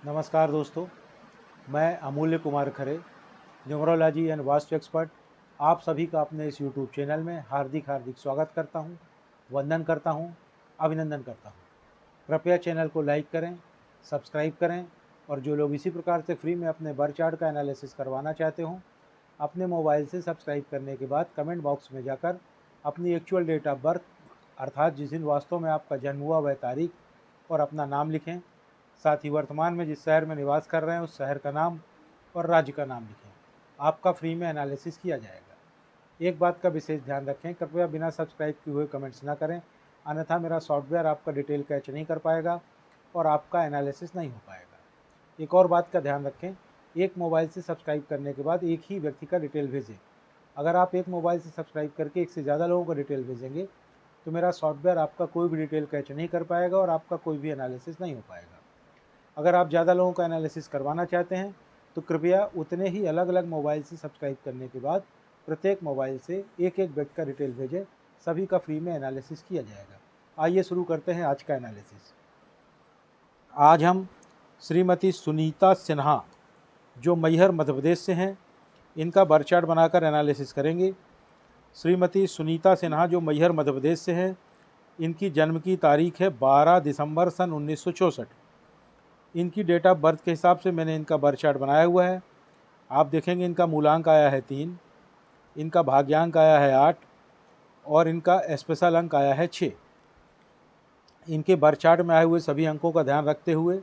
नमस्कार दोस्तों, मैं अमूल्य Kumar Khare, numerology and vastu expert, आप सभी का अपने इस यूट्यूब चैनल में हार्दिक स्वागत करता हूं, वंदन करता हूं, अभिनंदन करता हूं। कृपया चैनल को लाइक करें, सब्सक्राइब करें और जो लोग इसी प्रकार से फ्री में अपने बर्थ चार्ट का एनालिसिस करवाना चाहते हों, अपने मोबाइल से सब्सक्राइब करने के बाद कमेंट बॉक्स में जाकर अपनी एक्चुअल डेट ऑफ बर्थ अर्थात जिस दिन वास्तव में आपका जन्म हुआ वह तारीख और अपना नाम लिखें। साथ ही वर्तमान में जिस शहर में निवास कर रहे हैं उस शहर का नाम और राज्य का नाम लिखें। आपका फ्री में एनालिसिस किया जाएगा। एक बात का विशेष ध्यान रखें, कृपया बिना सब्सक्राइब किए हुए कमेंट्स ना करें, अन्यथा मेरा सॉफ्टवेयर आपका डिटेल कैच नहीं कर पाएगा और आपका एनालिसिस नहीं हो पाएगा। एक और बात का ध्यान रखें, एक मोबाइल से सब्सक्राइब करने के बाद एक ही व्यक्ति का डिटेल भेजें। अगर आप एक मोबाइल से सब्सक्राइब करके एक से ज़्यादा लोगों का डिटेल भेजेंगे तो मेरा सॉफ्टवेयर आपका कोई भी डिटेल कैच नहीं कर पाएगा और आपका कोई भी एनालिसिस नहीं हो पाएगा। अगर आप ज़्यादा लोगों का एनालिसिस करवाना चाहते हैं तो कृपया उतने ही अलग अलग मोबाइल से सब्सक्राइब करने के बाद प्रत्येक मोबाइल से एक एक व्यक्ति का डिटेल भेजें, सभी का फ्री में एनालिसिस किया जाएगा। आइए शुरू करते हैं आज का एनालिसिस। आज हम श्रीमती सुनीता सिन्हा जो मैहर मध्य प्रदेश से हैं, इनका बर्थ चार्ट बनाकर एनालिसिस करेंगे। श्रीमती सुनीता सिन्हा जो मैहर मध्य प्रदेश से हैं, इनकी जन्म की तारीख है 12 दिसंबर सन 1964। इनकी डेट ऑफ बर्थ के हिसाब से मैंने इनका बर्थ चार्ट बनाया हुआ है। आप देखेंगे इनका मूलांक आया है 3, इनका भाग्यांक आया है 8 और इनका स्पेशल अंक आया है 6। इनके बर्थ चार्ट में आए हुए सभी अंकों का ध्यान रखते हुए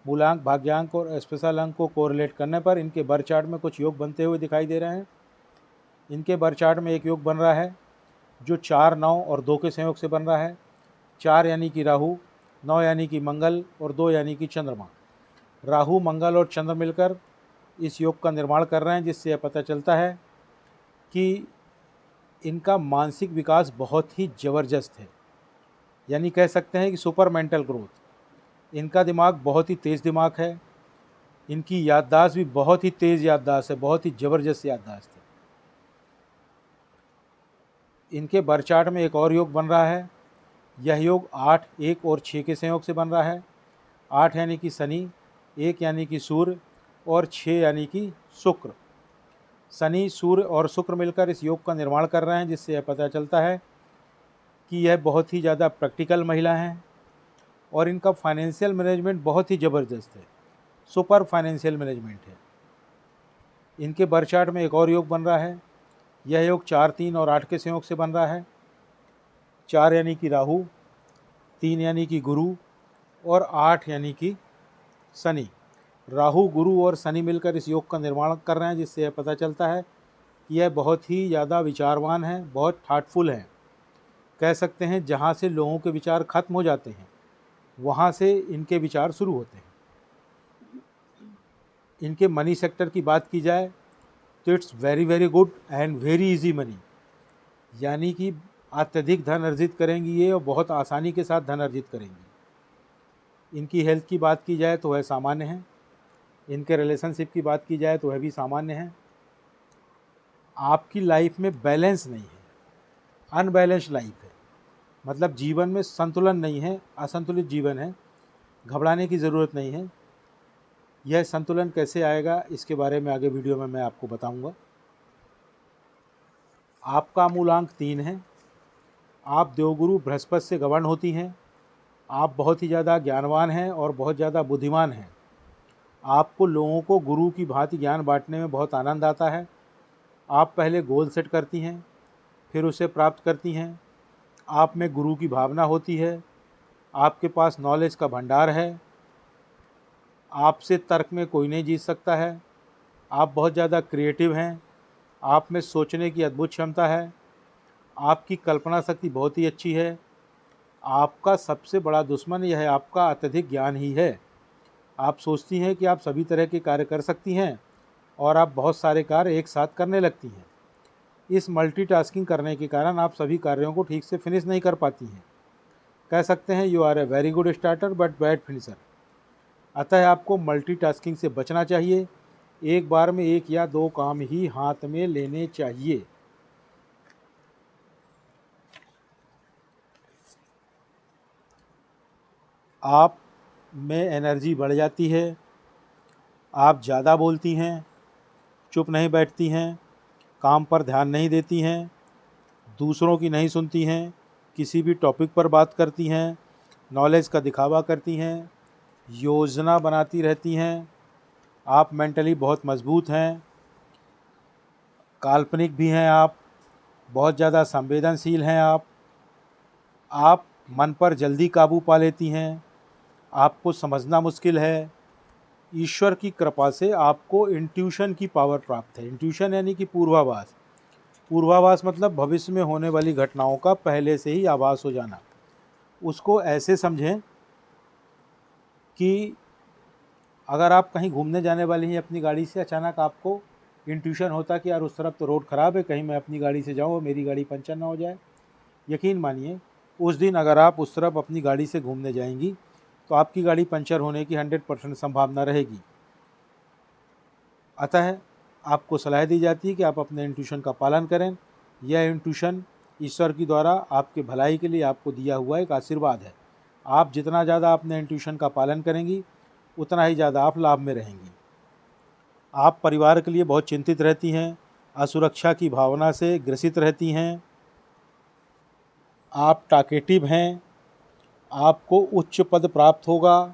मूलांक, भाग्यांक और स्पेशल अंक को कोरिलेट करने पर इनके बर्थ चार्ट में कुछ योग बनते हुए दिखाई दे रहे हैं। इनके बर्थ चार्ट में एक योग बन रहा है जो 4, 9 और 2 के संयोग से बन रहा है। 4 यानी कि राहु, 9 यानी कि मंगल और 2 यानी कि चंद्रमा। राहु, मंगल और चंद्र मिलकर इस योग का निर्माण कर रहे हैं, जिससे यह पता चलता है कि इनका मानसिक विकास बहुत ही ज़बरदस्त है, यानी कह सकते हैं कि सुपर मेंटल ग्रोथ। इनका दिमाग बहुत ही तेज़ दिमाग है, इनकी याददाश्त भी बहुत ही तेज़ याददाश्त है, बहुत ही ज़बरदस्त याददाश्त है। इनके बर्थ चार्ट में एक और योग बन रहा है, यह योग 8, 1 और 6 के संयोग से बन रहा है। 8 यानी कि शनि, 1 यानी कि सूर्य और 6 यानी कि शुक्र। शनि, सूर्य और शुक्र मिलकर इस योग का निर्माण कर रहे हैं, जिससे यह पता चलता है कि यह बहुत ही ज़्यादा प्रैक्टिकल महिला हैं और इनका फाइनेंशियल मैनेजमेंट बहुत ही ज़बरदस्त है, सुपर फाइनेंशियल मैनेजमेंट है। इनके बर्थ चार्ट में एक और योग बन रहा है, यह योग 4, 3 और 8 के संयोग से बन रहा है। 4 यानी कि राहु, 3 यानी कि गुरु और 8 यानी कि शनि। राहु, गुरु और शनि मिलकर इस योग का निर्माण कर रहे हैं, जिससे यह पता चलता है कि यह बहुत ही ज़्यादा विचारवान हैं, बहुत थाटफुल हैं। कह सकते हैं जहाँ से लोगों के विचार खत्म हो जाते हैं वहाँ से इनके विचार शुरू होते हैं। इनके मनी सेक्टर की बात की जाए तो it's very very good and very easy money, यानी कि अत्यधिक धन अर्जित करेंगी ये और बहुत आसानी के साथ धन अर्जित करेंगी। इनकी हेल्थ की बात की जाए तो वह सामान्य है। इनके रिलेशनशिप की बात की जाए तो वह भी सामान्य है। आपकी लाइफ में बैलेंस नहीं है, अनबैलेंस्ड लाइफ है, मतलब जीवन में संतुलन नहीं है, असंतुलित जीवन है। घबराने की ज़रूरत नहीं है। यह संतुलन कैसे आएगा इसके बारे में आगे वीडियो में मैं आपको बताऊंगा। आपका मूलांक 3 है। आप देवगुरु बृहस्पति से गवर्न होती हैं। आप बहुत ही ज़्यादा ज्ञानवान हैं और बहुत ज़्यादा बुद्धिमान हैं। आपको लोगों को गुरु की भांति ज्ञान बांटने में बहुत आनंद आता है। आप पहले गोल सेट करती हैं, फिर उसे प्राप्त करती हैं। आप में गुरु की भावना होती है। आपके पास नॉलेज का भंडार है। आपसे तर्क में कोई नहीं जीत सकता है। आप बहुत ज़्यादा क्रिएटिव हैं। आप में सोचने की अद्भुत क्षमता है। आपकी कल्पना शक्ति बहुत ही अच्छी है। आपका सबसे बड़ा दुश्मन यह है आपका अत्यधिक ज्ञान ही है। आप सोचती हैं कि आप सभी तरह के कार्य कर सकती हैं और आप बहुत सारे कार्य एक साथ करने लगती हैं। इस मल्टीटास्किंग करने के कारण आप सभी कार्यों को ठीक से फिनिश नहीं कर पाती हैं। कह सकते हैं you are a very good starter but bad finisher. अतः आपको मल्टीटास्किंग से बचना चाहिए। एक बार में 1 या 2 काम ही हाथ में लेने चाहिए। आप में एनर्जी बढ़ जाती है, आप ज़्यादा बोलती हैं, चुप नहीं बैठती हैं, काम पर ध्यान नहीं देती हैं, दूसरों की नहीं सुनती हैं, किसी भी टॉपिक पर बात करती हैं, नॉलेज का दिखावा करती हैं, योजना बनाती रहती हैं। आप मेंटली बहुत मजबूत हैं, काल्पनिक भी हैं आप, बहुत ज़्यादा संवेदनशील हैं आप मन पर जल्दी काबू पा लेती हैं, आपको समझना मुश्किल है। ईश्वर की कृपा से आपको इंट्यूशन की पावर प्राप्त है। इंट्यूशन यानी कि पूर्वाभास। पूर्वाभास मतलब भविष्य में होने वाली घटनाओं का पहले से ही आभास हो जाना। उसको ऐसे समझें कि अगर आप कहीं घूमने जाने वाली हैं अपनी गाड़ी से, अचानक आपको इंट्यूशन होता कि यार उस तरफ तो रोड ख़राब है, कहीं मैं अपनी गाड़ी से जाऊँ और मेरी गाड़ी पंचर ना हो जाए। यकीन मानिए उस दिन अगर आप उस तरफ अपनी गाड़ी से घूमने जाएंगी तो आपकी गाड़ी पंचर होने की 100% संभावना रहेगी। अतः आपको सलाह दी जाती है कि आप अपने इंट्यूशन का पालन करें। यह इंट्यूशन ईश्वर की द्वारा आपके भलाई के लिए आपको दिया हुआ एक आशीर्वाद है। आप जितना ज़्यादा अपने इंट्यूशन का पालन करेंगी उतना ही ज़्यादा आप लाभ में रहेंगी। आप परिवार के लिए बहुत चिंतित रहती हैं, असुरक्षा की भावना से ग्रसित रहती हैं, आप टॉकेटिव हैं, आपको उच्च पद प्राप्त होगा,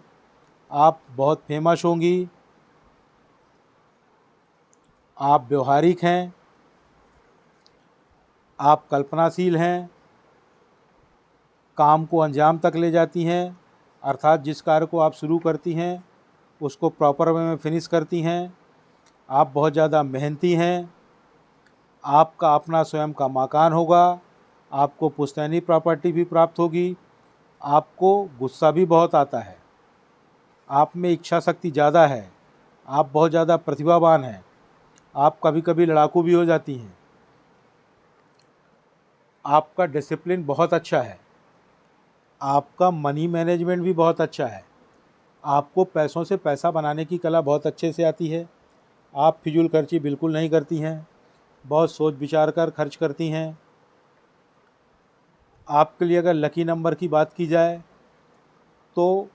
आप बहुत फेमस होंगी, आप व्यवहारिक हैं, आप कल्पनाशील हैं, काम को अंजाम तक ले जाती हैं, अर्थात जिस कार्य को आप शुरू करती हैं उसको प्रॉपर वे में फिनिश करती हैं। आप बहुत ज़्यादा मेहनती हैं, आपका अपना स्वयं का मकान होगा, आपको पुश्तैनी प्रॉपर्टी भी प्राप्त होगी, आपको गुस्सा भी बहुत आता है, आप में इच्छा शक्ति ज़्यादा है, आप बहुत ज़्यादा प्रतिभावान हैं, आप कभी कभी लड़ाकू भी हो जाती हैं, आपका डिसिप्लिन बहुत अच्छा है, आपका मनी मैनेजमेंट भी बहुत अच्छा है, आपको पैसों से पैसा बनाने की कला बहुत अच्छे से आती है, आप फिजूल खर्ची बिल्कुल नहीं करती हैं, बहुत सोच विचार कर खर्च करती हैं। आपके लिए अगर लकी नंबर की बात की जाए तो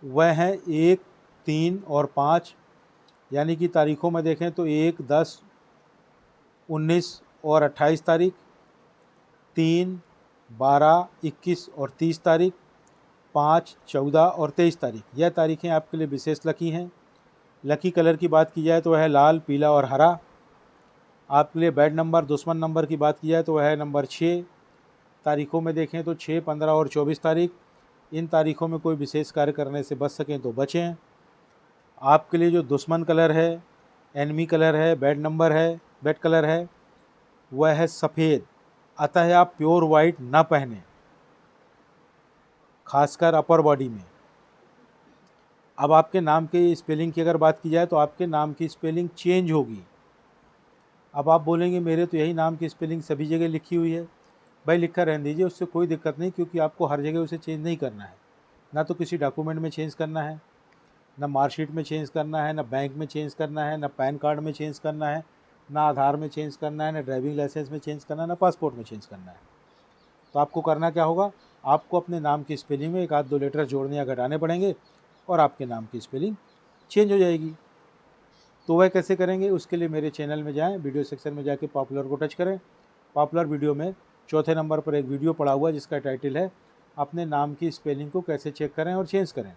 वह हैं 1, 3 और 5, यानी कि तारीखों में देखें तो 1, 10, 19 और 28 तारीख, 3, 12, 21 और 30 तारीख, 5, 14 और 23 तारीख। यह तारीखें आपके लिए विशेष लकी हैं। लकी कलर की बात की जाए तो वह है लाल, पीला और हरा। आपके लिए बैड नंबर, दुश्मन नंबर की बात की जाए तो वह है नंबर 6। तारीखों में देखें तो 6, 15 और 24 तारीख। इन तारीखों में कोई विशेष कार्य करने से बच सकें तो बचें। आपके लिए जो दुश्मन कलर है, एनिमी कलर है, बैड नंबर है, बैड कलर है, वह है सफ़ेद। अतः आप प्योर वाइट ना पहने, खासकर अपर बॉडी में। अब आपके नाम के स्पेलिंग की अगर बात की जाए तो आपके नाम की स्पेलिंग चेंज होगी। अब आप बोलेंगे मेरे तो यही नाम की स्पेलिंग सभी जगह लिखी हुई है। भाई लिखा रहने दीजिए, उससे कोई दिक्कत नहीं, क्योंकि आपको हर जगह उसे चेंज नहीं करना है। ना तो किसी डॉक्यूमेंट में चेंज करना है, ना मार्कशीट में चेंज करना है, ना बैंक में चेंज करना है, ना पैन कार्ड में चेंज करना है, ना आधार में चेंज करना है, ना ड्राइविंग लाइसेंस में चेंज करना है, ना पासपोर्ट में चेंज करना है। तो आपको करना क्या होगा, आपको अपने नाम की स्पेलिंग में 1-2 लेटर जोड़ने या घटाने पड़ेंगे और आपके नाम की स्पेलिंग चेंज हो जाएगी। तो वह कैसे करेंगे, उसके लिए मेरे चैनल में जाएं, वीडियो सेक्शन में जाके पॉपुलर को टच करें। पॉपुलर वीडियो में चौथे नंबर पर एक वीडियो पड़ा हुआ है जिसका टाइटल है अपने नाम की स्पेलिंग को कैसे चेक करें और चेंज करें।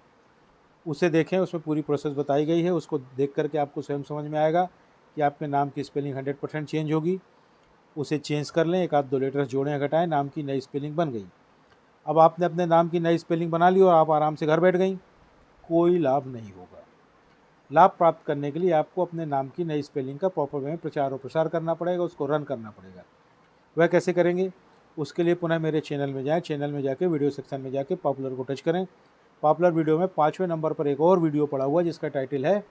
उसे देखें, उसमें पूरी प्रोसेस बताई गई है। उसको देख करके आपको स्वयं समझ में आएगा कि आपके नाम की स्पेलिंग 100% चेंज होगी। उसे चेंज कर लें, 1-2 लेटर्स जोड़ें या घटाएं, नाम की नई स्पेलिंग बन गई। अब आपने अपने नाम की नई स्पेलिंग बना ली और आप आराम से घर बैठ गई। कोई लाभ नहीं होगा। लाभ प्राप्त करने के लिए आपको अपने नाम की नई स्पेलिंग का प्रॉपर वे में प्रचार और प्रसार करना पड़ेगा, उसको रन करना पड़ेगा। वह कैसे करेंगे, उसके लिए पुनः मेरे चैनल में जाएं, चैनल में जाके वीडियो सेक्शन में जाके पॉपुलर को टच करें। पॉपुलर वीडियो में 5वें नंबर पर एक और वीडियो पड़ा हुआ है जिसका टाइटल है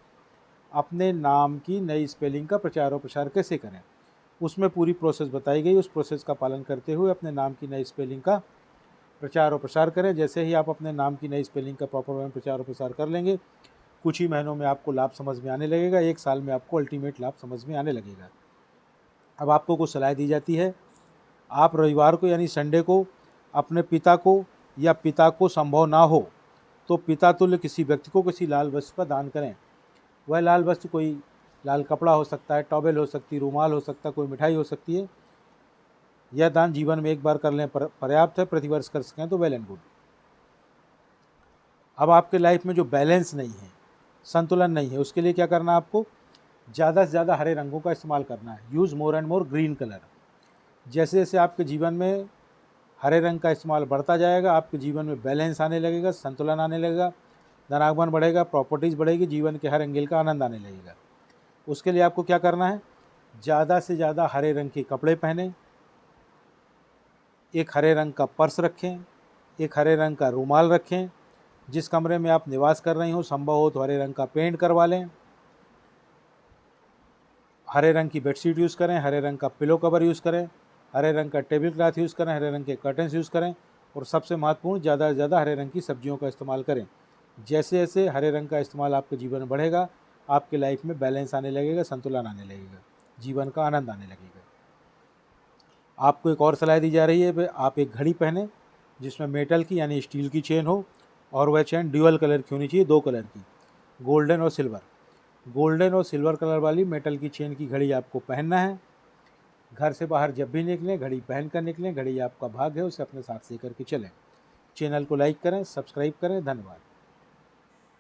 अपने नाम की नई स्पेलिंग का प्रचार और प्रसार कैसे करें। उसमें पूरी प्रोसेस बताई गई। उस प्रोसेस का पालन करते हुए अपने नाम की नई स्पेलिंग का प्रचार और प्रसार करें। जैसे ही आप अपने नाम की नई स्पेलिंग का प्रॉपर वे में प्रचार और प्रसार कर लेंगे, कुछ ही महीनों में आपको लाभ समझ में आने लगेगा। 1 साल में आपको अल्टीमेट लाभ समझ में आने लगेगा। अब आपको कुछ सलाह दी जाती है, आप रविवार को यानी संडे को अपने पिता को या पिता को संभव ना हो तो पिता तुल्य किसी व्यक्ति को किसी लाल वस्तु का दान करें। वह लाल वस्तु कोई लाल कपड़ा हो सकता है, टॉवेल हो सकती है, रुमाल हो सकता है, कोई मिठाई हो सकती है। यह दान जीवन में एक बार कर लें पर्याप्त है, प्रतिवर्ष कर सकें तो वेल एंड गुड। अब आपके लाइफ में जो बैलेंस नहीं है, संतुलन नहीं है, उसके लिए क्या करना है आपको? ज़्यादा से ज़्यादा हरे रंगों का इस्तेमाल करना है। Use more and more green colour. जैसे जैसे आपके जीवन में हरे रंग का इस्तेमाल बढ़ता जाएगा, आपके जीवन में बैलेंस आने लगेगा, संतुलन आने लगेगा, धनागमन बढ़ेगा, प्रॉपर्टीज़ बढ़ेगी, जीवन के हर एंगल का आनंद आने लगेगा। उसके लिए आपको क्या करना है? ज़्यादा से ज़्यादा हरे रंग के कपड़े पहनें, एक हरे रंग का पर्स रखें, एक हरे रंग का रुमाल रखें। जिस कमरे में आप निवास कर रही हो, संभव हो तो हरे रंग का पेंट करवा लें। हरे रंग की बेडशीट यूज़ करें, हरे रंग का पिलो कवर यूज़ करें, हरे रंग का टेबल क्लॉथ यूज़ करें, हरे रंग के कर्टन्स यूज़ करें, और सबसे महत्वपूर्ण, ज़्यादा से ज़्यादा हरे रंग की सब्जियों का इस्तेमाल करें। जैसे जैसे हरे रंग का इस्तेमाल आपके जीवन में बढ़ेगा, आपके लाइफ में बैलेंस आने लगेगा, संतुलन आने लगेगा, जीवन का आनंद आने लगेगा। आपको एक और सलाह दी जा रही है, आप एक घड़ी पहने जिसमें मेटल की यानी स्टील की चेन हो, और वह चेन ड्यूअल कलर की होनी चाहिए, 2 कलर की, गोल्डन और सिल्वर। गोल्डन और सिल्वर कलर वाली मेटल की चेन की घड़ी आपको पहनना है। घर से बाहर जब भी निकलें घड़ी पहन कर निकलें। घड़ी आपका भाग्य है, उसे अपने साथ लेकर के चलें। चैनल को लाइक करें, सब्सक्राइब करें। धन्यवाद।